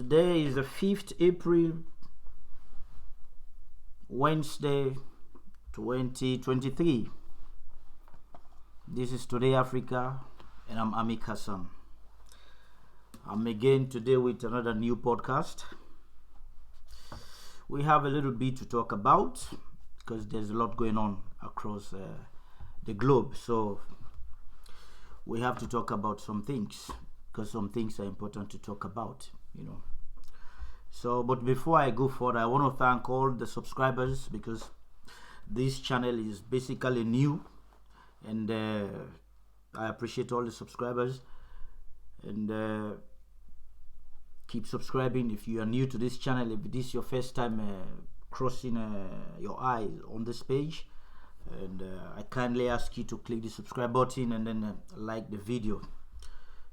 Today is the 5th April, Wednesday, 2023. This is Today Africa, and I'm Amik Hassan. I'm again today with another new podcast. We have a little bit to talk about because there's a lot going on across the globe. So we have to talk about some things because some things are important to talk about, So, but before I go further, I want to thank all the subscribers because this channel is basically new, and I appreciate all the subscribers. And keep subscribing if you are new to this channel. If this is your first time crossing your eyes on this page, and I kindly ask you to click the subscribe button and then like the video.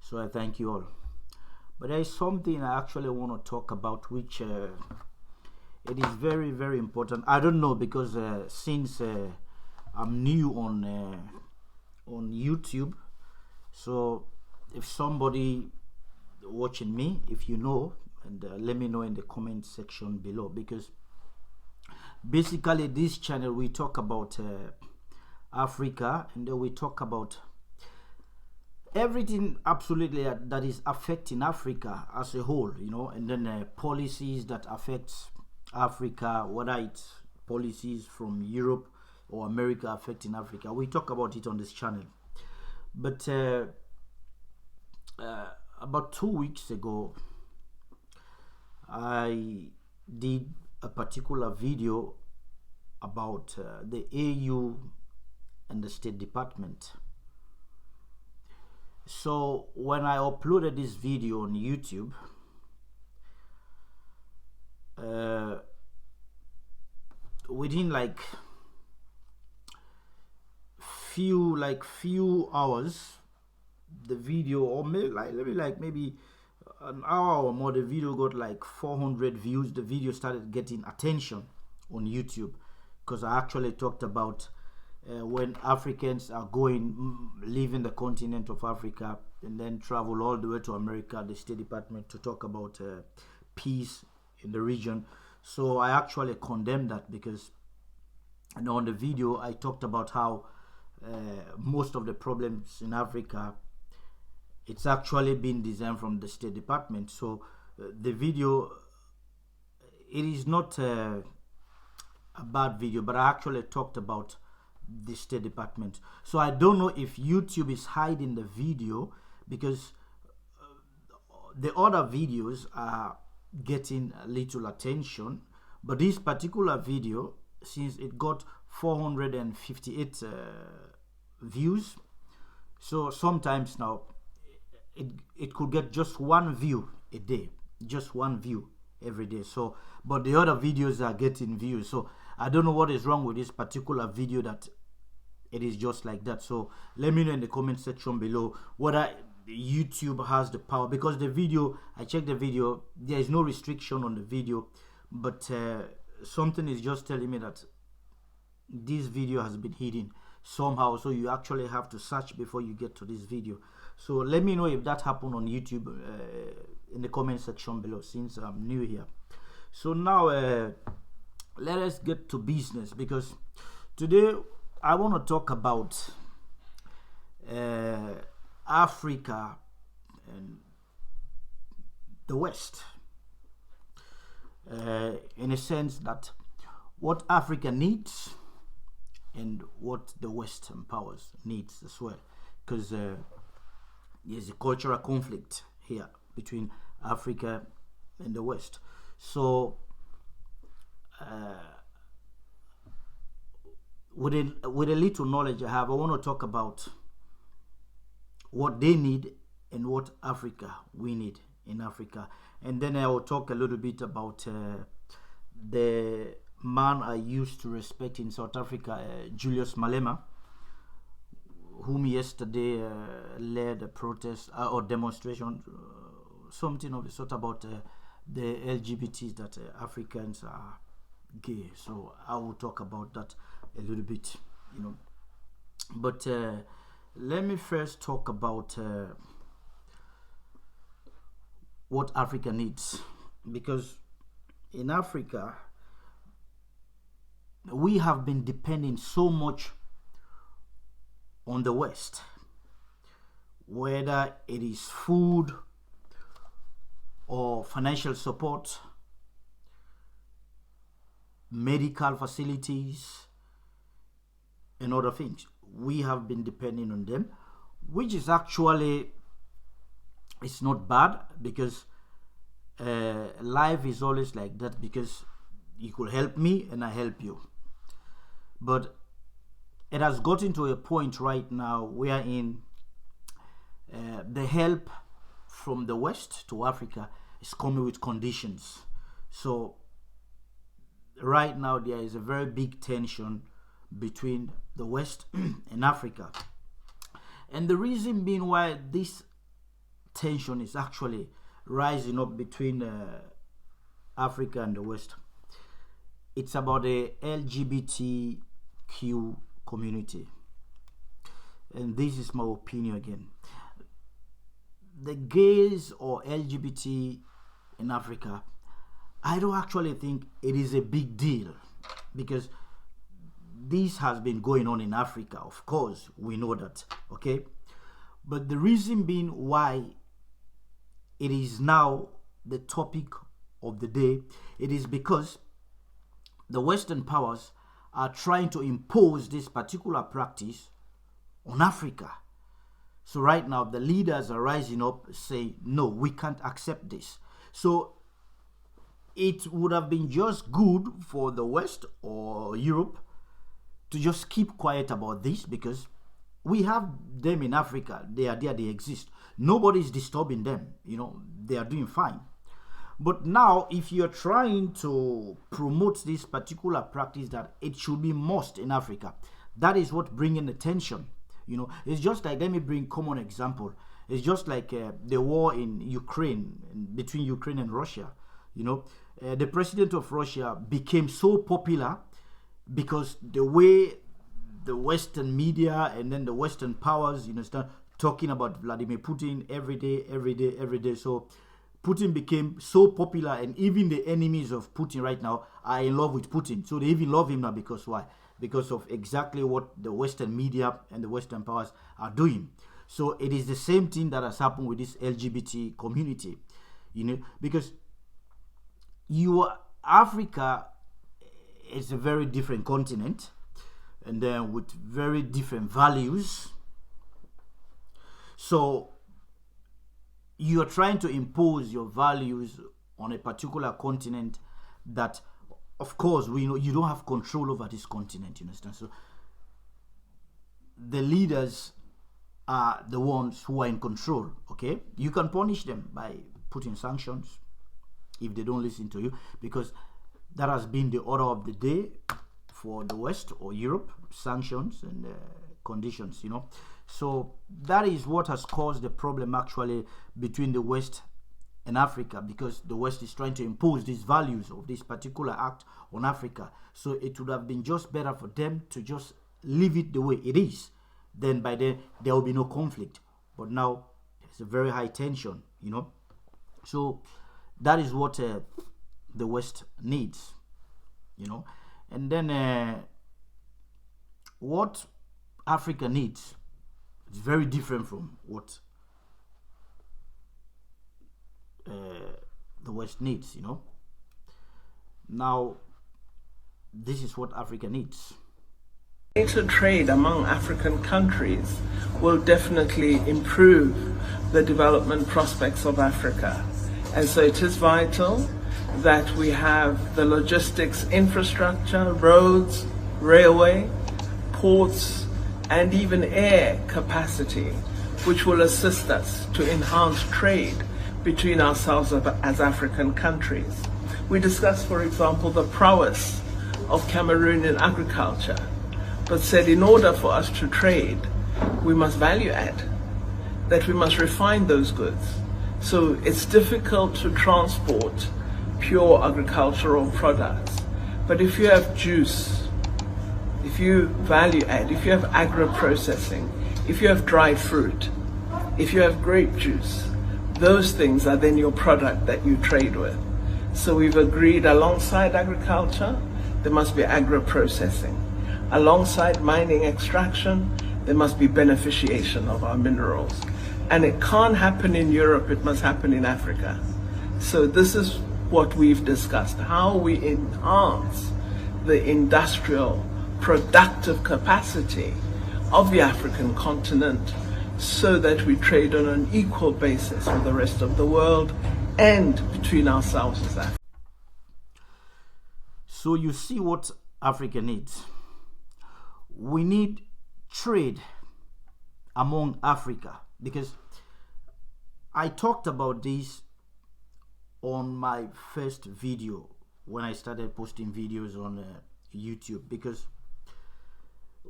So I thank you all. But there is something I actually want to talk about, which it is very, very important. I don't know, because since I'm new on YouTube, so if somebody watching me, if you know, and let me know in the comment section below, because basically this channel we talk about Africa, and then we talk about everything absolutely that is affecting Africa as a whole, and then policies that affect Africa, whether it's policies from Europe or America affecting Africa. We talk about it on this channel. But about 2 weeks ago, I did a particular video about the AU and the State Department. So when I uploaded this video on YouTube, within few hours, the video, or maybe an hour or more, the video got like 400 views. The video started getting attention on YouTube because I actually talked about when Africans are leaving the continent of Africa and then travel all the way to America, the State Department, to talk about peace in the region. So I actually condemned that because on the video I talked about how most of the problems in Africa, it's actually been designed from the State Department. So the video, it is not a bad video, but I actually talked about the State Department. So I don't know if YouTube is hiding the video because the other videos are getting a little attention, but this particular video, since it got 458 views, so sometimes now it could get just one view a day, just one view every day. So but the other videos are getting views. So I don't know what is wrong with this particular video that it is just like that. So let me know in the comment section below whether YouTube has the power, because the video, I checked the video, there is no restriction on the video, but something is just telling me that this video has been hidden somehow, so you actually have to search before you get to this video. So let me know if that happened on YouTube in the comment section below, since I'm new here. So now let us get to business, because today I want to talk about Africa and the West, in a sense that what Africa needs and what the Western powers needs as well, because there's a cultural conflict here between Africa and the West. So with a little knowledge I have, I want to talk about what they need and what we need in Africa. And then I will talk a little bit about the man I used to respect in South Africa, Julius Malema, whom yesterday led a protest or demonstration, something of the sort about the LGBTs, that Africans are gay. So I will talk about that a little bit, but let me first talk about what Africa needs because in Africa we have been depending so much on the West, whether it is food or financial support, medical facilities, and other things. We have been depending on them, which is actually, it's not bad, because life is always like that, because you could help me and I help you. But it has gotten to a point right now wherein the help from the West to Africa is coming with conditions. So right now there is a very big tension between the West and Africa. And the reason being why this tension is actually rising up between Africa and the West, it's about the LGBTQ community. And this is my opinion again. The gays or LGBT in Africa, I don't actually think it is a big deal, because this has been going on in Africa. Of course, we know that, okay? But the reason being why it is now the topic of the day, it is because the Western powers are trying to impose this particular practice on Africa. So right now, the leaders are rising up, saying, no, we can't accept this. So it would have been just good for the West or Europe to just keep quiet about this, because we have them in Africa. They are there, they exist. Nobody is disturbing them. You know, they are doing fine. But now, if you're trying to promote this particular practice that it should be must in Africa, that is what bringing attention. You know, it's just like, let me bring common example. It's just like the war in Ukraine, between Ukraine and Russia. You know, the president of Russia became so popular because the way the Western media and then the Western powers, you know, start talking about Vladimir Putin every day. So Putin became so popular, and even the enemies of Putin right now are in love with Putin. So they even love him now, because why? Because of exactly what the Western media and the Western powers are doing. So it is the same thing that has happened with this LGBT community, you know, because Africa is a very different continent, and then with very different values. So you are trying to impose your values on a particular continent that, of course, we know you don't have control over this continent, you understand? So the leaders are the ones who are in control, okay? You can punish them by putting sanctions if they don't listen to you, because that has been the order of the day for the West or Europe, sanctions and conditions, you know. So that is what has caused the problem actually between the West and Africa, because the West is trying to impose these values of this particular act on Africa. So it would have been just better for them to just leave it the way it is. Then by then there will be no conflict. But now it's a very high tension, you know. So that is what the West needs, you know. And then what Africa needs is very different from what the West needs, you know. Now, this is what Africa needs. Greater trade among African countries will definitely improve the development prospects of Africa. And so it is vital that we have the logistics infrastructure, roads, railway, ports, and even air capacity, which will assist us to enhance trade between ourselves as African countries. We discussed, for example, the prowess of Cameroon in agriculture, but said in order for us to trade, we must value add, that we must refine those goods. So it's difficult to transport pure agricultural products. But if you have juice, if you value add, if you have agro-processing, if you have dried fruit, if you have grape juice, those things are then your product that you trade with. So we've agreed alongside agriculture, there must be agro-processing. Alongside mining extraction, there must be beneficiation of our minerals. And it can't happen in Europe, it must happen in Africa. So this is what we've discussed, how we enhance the industrial, productive capacity of the African continent so that we trade on an equal basis with the rest of the world and between ourselves as Africa. So you see what Africa needs. We need trade among Africa, because I talked about this on my first video when I started posting videos on YouTube, because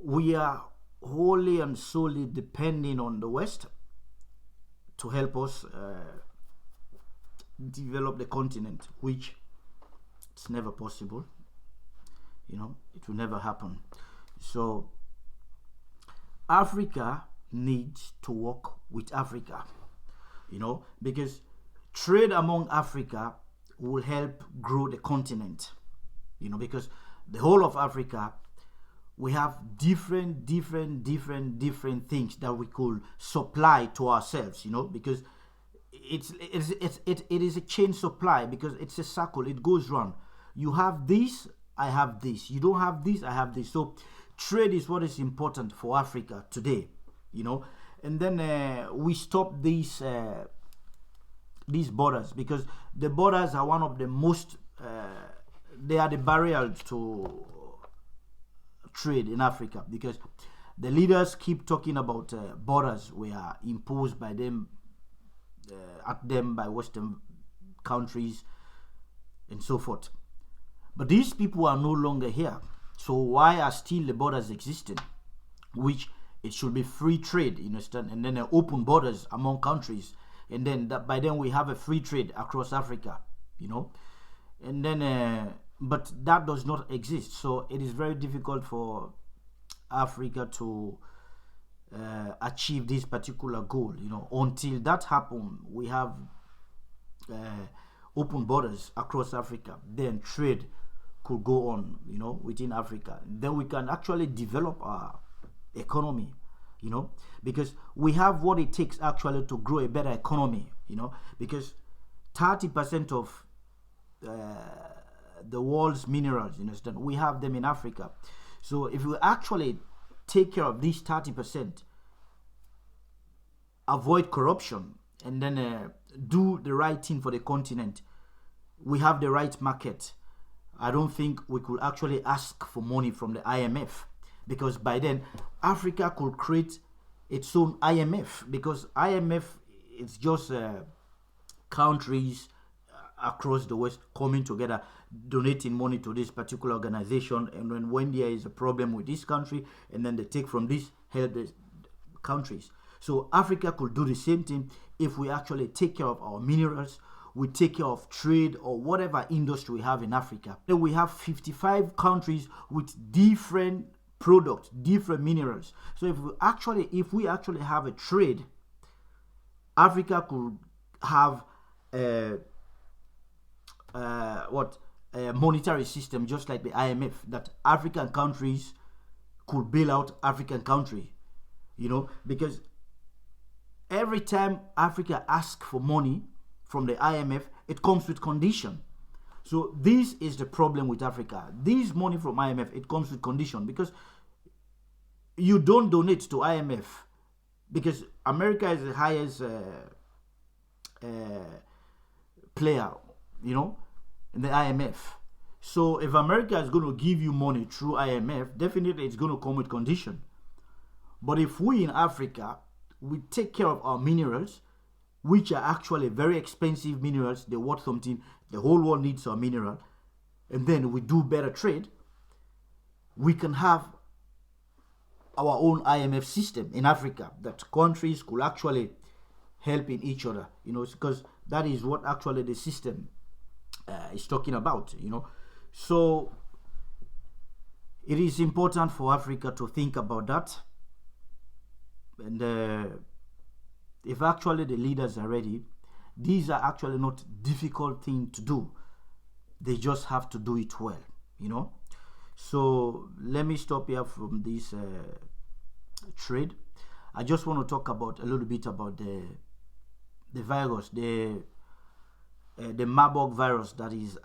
we are wholly and solely depending on the West to help us develop the continent, which it's never possible. You know, it will never happen. So Africa needs to work with Africa, you know, because trade among Africa will help grow the continent, you know, because the whole of Africa, we have different things that we could supply to ourselves, you know, because it is a chain supply, because it's a circle, it goes round. You have this, I have this. You don't have this, I have this. So trade is what is important for Africa today, you know. And then we stop these borders, because the borders are one of the most they are the barriers to trade in Africa, because the leaders keep talking about borders were imposed by them at them by Western countries and so forth. But these people are no longer here. So why are still the borders existing? Which it should be free trade, you understand, and then open borders among countries, and then by then we have a free trade across Africa, you know. And then but that does not exist. So it is very difficult for Africa to achieve this particular goal, you know. Until that happens, we have open borders across Africa, then trade could go on, you know, within Africa. Then we can actually develop our economy, you know, because we have what it takes actually to grow a better economy, you know, because 30% of the world's minerals, you understand, we have them in Africa. So if we actually take care of these 30%, avoid corruption, and then do the right thing for the continent, we have the right market. I don't think we could actually ask for money from the IMF, because by then Africa could create its own IMF, because IMF is just countries across the West coming together, donating money to this particular organization, and when there is a problem with this country, and then they take from this, help the countries. So Africa could do the same thing if we actually take care of our minerals, we take care of trade or whatever industry we have in Africa. Then we have 55 countries with different products, different minerals. So if we actually have a trade, Africa could have a monetary system just like the IMF, that African countries could bail out African country, you know, because every time Africa asks for money from the IMF, it comes with condition. So this is the problem with Africa. This money from IMF, it comes with condition, because you don't donate to IMF because America is the highest player, you know, in the IMF. So if America is going to give you money through IMF, definitely it's going to come with condition. But if we in Africa, we take care of our minerals, which are actually very expensive minerals, they're worth something, the whole world needs our mineral, and then we do better trade, we can have our own IMF system in Africa, that countries could actually help in each other, you know, because that is what actually the system is talking about, you know. So it is important for Africa to think about that. And if actually the leaders are ready, these are actually not difficult things to do. They just have to do it well, you know. So let me stop here from this trade. I just want to talk about a little bit about the virus, the Marburg virus that is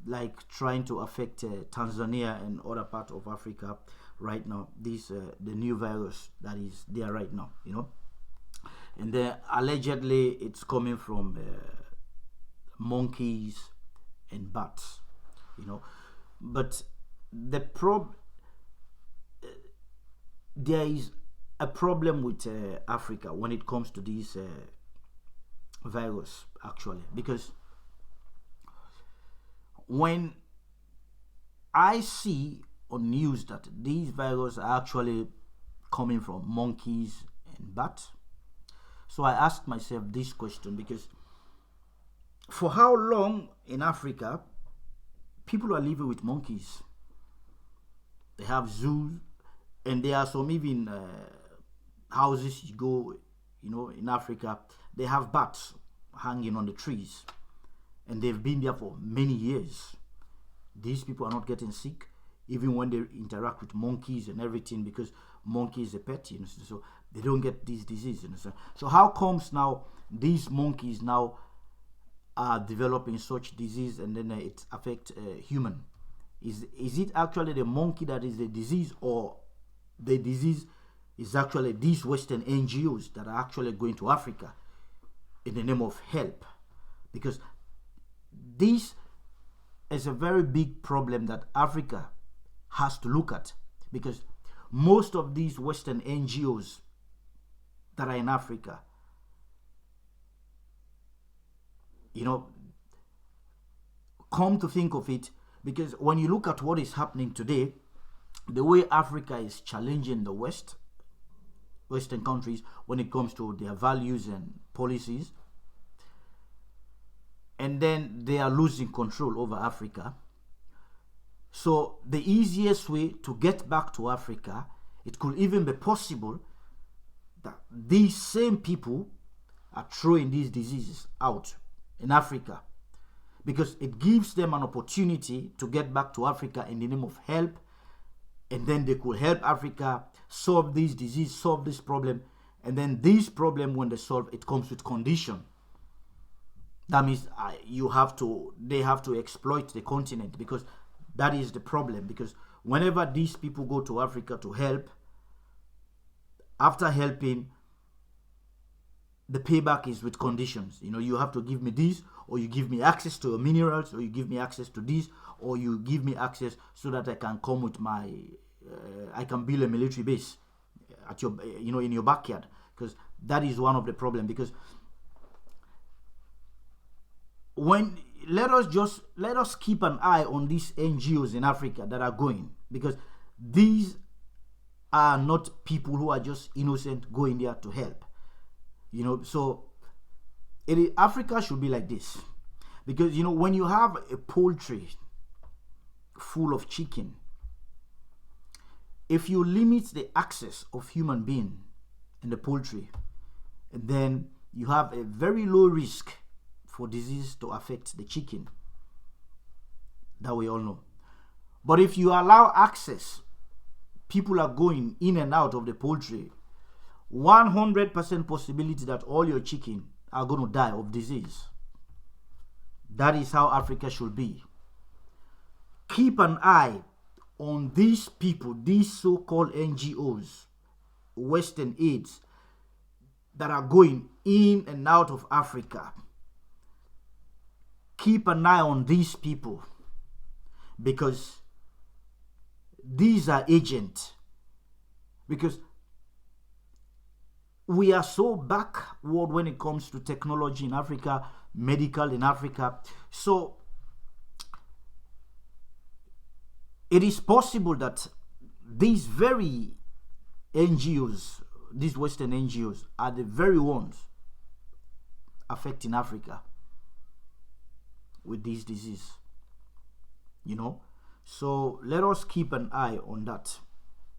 like trying to affect Tanzania and other parts of Africa right now. This the new virus that is there right now, you know, and allegedly it's coming from monkeys and bats, you know. But there is a problem with Africa when it comes to this virus, actually, because when I see on news that these viruses are actually coming from monkeys and bats, so I ask myself this question, because for how long in Africa people are living with monkeys? They have zoos, and there are some even houses you go, you know, in Africa, they have bats hanging on the trees, and they've been there for many years. These people are not getting sick even when they interact with monkeys and everything, because monkey is a pet, you know, so they don't get this disease, you know. So how comes now these monkeys now are developing such disease, and then it affects human? Is it actually the monkey that is the disease, or the disease is actually these Western NGOs that are actually going to Africa in the name of help? Because this is a very big problem that Africa has to look at, because most of these Western NGOs that are in Africa, you know, come to think of it, because when you look at what is happening today, the way Africa is challenging the Western countries when it comes to their values and policies, and then they are losing control over Africa. So the easiest way to get back to Africa, it could even be possible that these same people are throwing these diseases out in Africa, because it gives them an opportunity to get back to Africa in the name of help, and then they could help Africa solve this disease, solve this problem, and then this problem, when they solve it, comes with condition. That means they have to exploit the continent, because that is the problem. Because whenever these people go to Africa to help, after helping, the payback is with conditions. You know, you have to give me this, or you give me access to your minerals, or you give me access to this, or you give me access so that I can come with my, I can build a military base at your, you know, in your backyard. Because that is one of the problems. Because when let us keep an eye on these NGOs in Africa that are going, because these are not people who are just innocent going there to help, you know. So Africa should be like this, because, you know, when you have a poultry full of chicken, if you limit the access of human being in the poultry, then you have a very low risk for disease to affect the chicken. That we all know. But if you allow access, people are going in and out of the poultry, 100% possibility that all your chicken are going to die of disease. That is how Africa should be. Keep an eye on these people, these so-called NGOs, Western aids, that are going in and out of Africa. Keep an eye on these people, because these are agents. Because we are so backward when it comes to technology in Africa, medical in Africa. So it is possible that these very NGOs, these Western NGOs, are the very ones affecting Africa with this disease, you know. So let us keep an eye on that.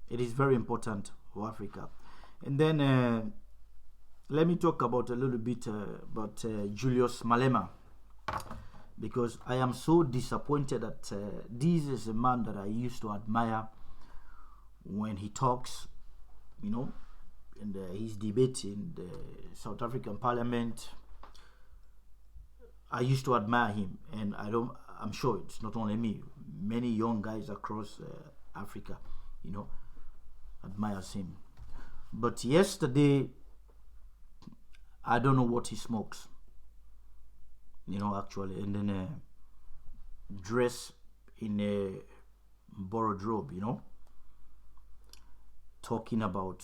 It is very important for Africa. And then let me talk about a little bit about Julius Malema. because I am so disappointed that this is a man that I used to admire when he talks, you know, and his debate in the South African Parliament. I used to admire him, and I'm sure it's not only me. Many young guys across Africa, you know, admires him. But yesterday, I don't know what he smokes, you know, actually, and then dress in a borrowed robe, you know, talking about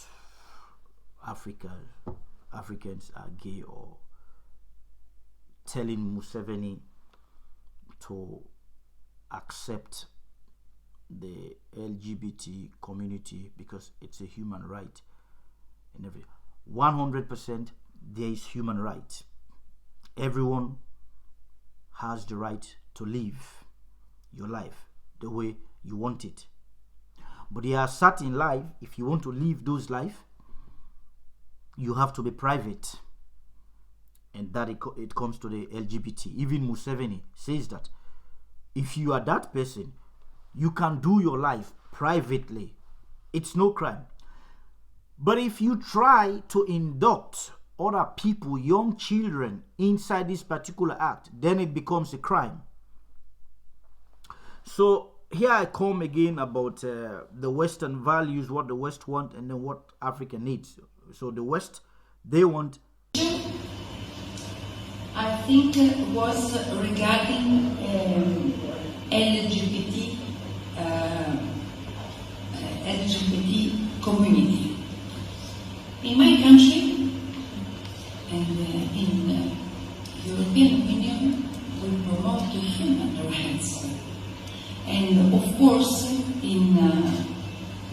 Africans are gay, or telling Museveni to accept the LGBT community because it's a human right, and 100% there is human right. Everyone has the right to live your life the way you want it, but there are certain life, if you want to live those life, you have to be private, and that it comes to the LGBT. Even Museveni says that if you are that person, you can do your life privately. It's no crime. But if you try to induct other people, young children, inside this particular act, then it becomes a crime. So here I come again about the Western values, what the West want, and then what Africa needs. So the West, they want, I think, was regarding LGBT community. In my country and in European Union, we promote human rights. And of course, in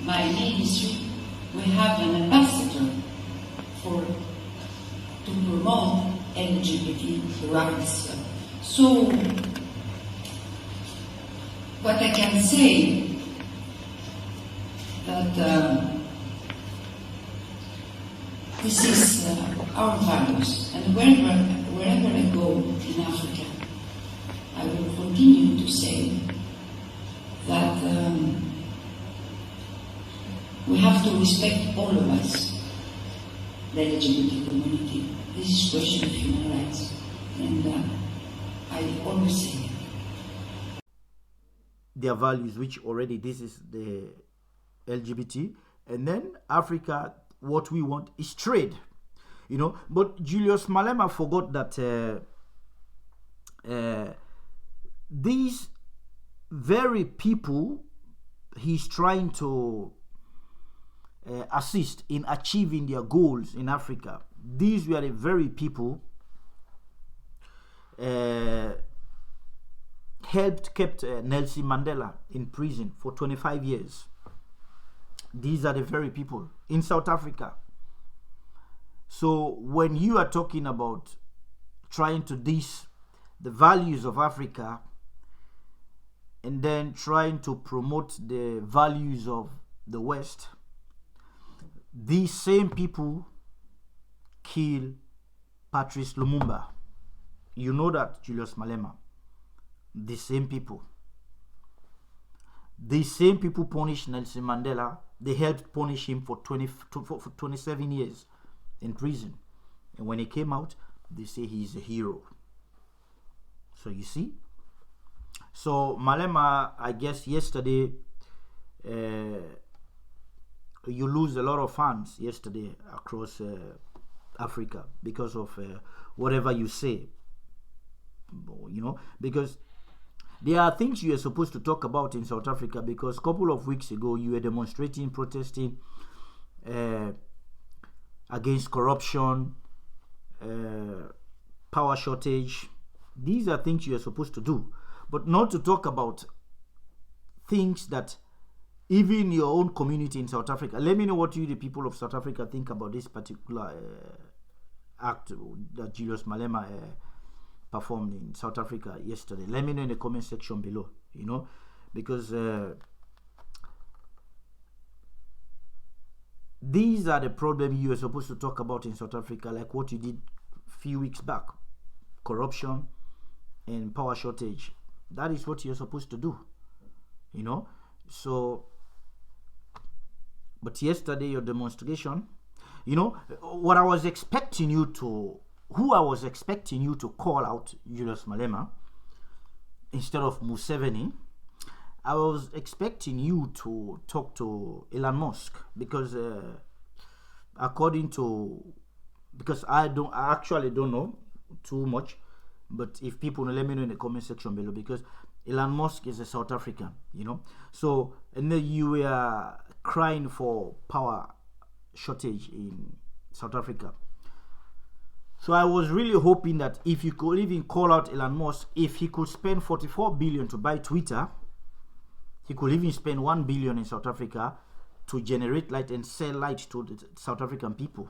my ministry, we have an ambassador to promote LGBT rights. So, what I can say that this is our values, and wherever I go in Africa, I will continue to say that we have to respect all of us, the LGBT community. This is a question of human rights, and I always say it. Their values, which already this is the LGBT, and then Africa, what we want is trade, you know. But Julius Malema forgot that these very people he's trying to assist in achieving their goals in Africa, these were the very people kept Nelson Mandela in prison for 25 years. These are the very people in South Africa. So when you are talking about trying to diss the values of Africa and then trying to promote the values of the West, these same people kill Patrice Lumumba. You know that, Julius Malema. The same people. These same people punished Nelson Mandela. They helped punish him for 27 years in prison. And when he came out, they say he's a hero. So you see? So Malema, I guess yesterday, you lose a lot of fans yesterday across Africa because of whatever you say. You know, because there are things you are supposed to talk about in South Africa, because a couple of weeks ago you were demonstrating, protesting against corruption, power shortage. These are things you are supposed to do, but not to talk about things that even your own community in South Africa. Let me know what you, the people of South Africa, think about this particular act that Julius Malema performed in South Africa yesterday. Let me know in the comment section below, you know, because these are the problems you are supposed to talk about in South Africa, like what you did a few weeks back: corruption and power shortage. That is what you're supposed to do, you know. So, but yesterday your demonstration, you know, what I was expecting you to, who I was expecting you to call out, Julius Malema, instead of Museveni. I was expecting you to talk to Elon Musk, because because I actually don't know too much, but if people know, let me know in the comment section below, because Elon Musk is a South African, you know. So, and then you were crying for power shortage in South Africa. So I was really hoping that if you could even call out Elon Musk, if he could spend 44 billion to buy Twitter, he could even spend 1 billion in South Africa to generate light and sell light to the South African people,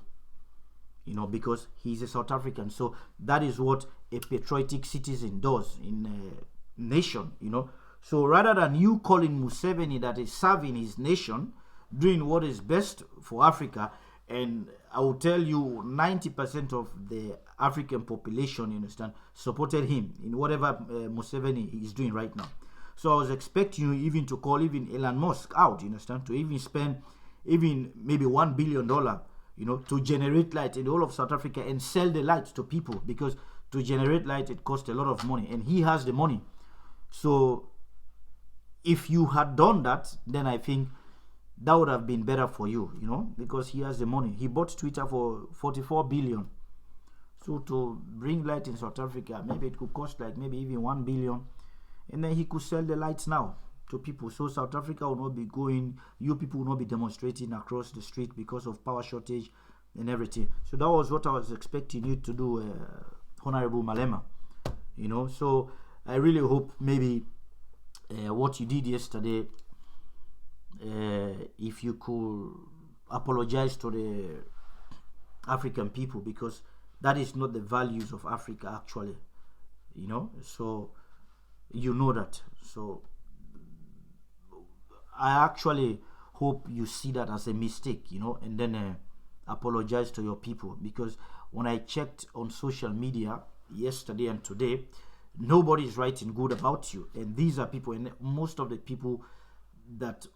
you know, because he's a South African. So that is what a patriotic citizen does in a nation, you know. So rather than you calling Museveni, that is serving his nation, doing what is best for Africa, and I will tell you 90% of the African population, you understand, supported him in whatever Museveni is doing right now. So I was expecting you even to call even Elon Musk out, you understand, to even spend even maybe $1 billion, you know, to generate light in the whole of South Africa and sell the light to people, because to generate light, it costs a lot of money, and he has the money. So if you had done that, then I think that would have been better for you, you know, because he has the money. He bought Twitter for 44 billion. So to bring light in South Africa, maybe it could cost like maybe even 1 billion. And then he could sell the lights now to people. So South Africa will not be going, you people will not be demonstrating across the street because of power shortage and everything. So that was what I was expecting you to do, Honorable Malema, you know. So I really hope maybe what you did yesterday, if you could apologize to the African people, because that is not the values of Africa actually, you know. So you know that. So I actually hope you see that as a mistake, you know, and then apologize to your people, because when I checked on social media yesterday and today, nobody is writing good about you, and these are people, and most of the people that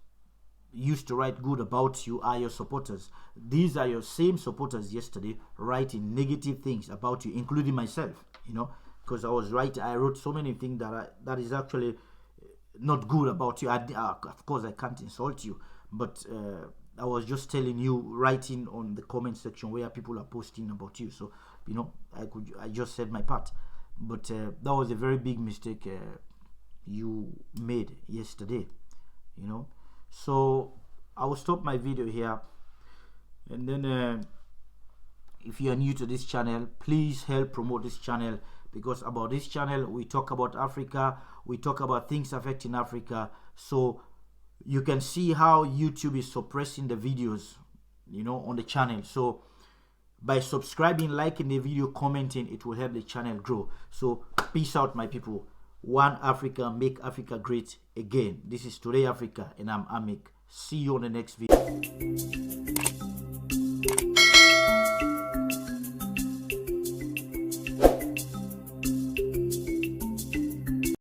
used to write good about you are your supporters. These are your same supporters yesterday writing negative things about you, including myself, you know, because I wrote so many things that is actually not good about you. Of course I can't insult you, but I was just telling you, writing on the comment section where people are posting about you. So, you know, I just said my part, but that was a very big mistake you made yesterday, you know. So I will stop my video here, and then if you are new to this channel, please help promote this channel, because about this channel we talk about Africa, we talk about things affecting Africa. So you can see how YouTube is suppressing the videos, you know, on the channel. So by subscribing, liking the video, commenting, it will help the channel grow. So peace out, my people. One Africa, make Africa great again. This is Today Africa, and I'm Amik. See you on the next video.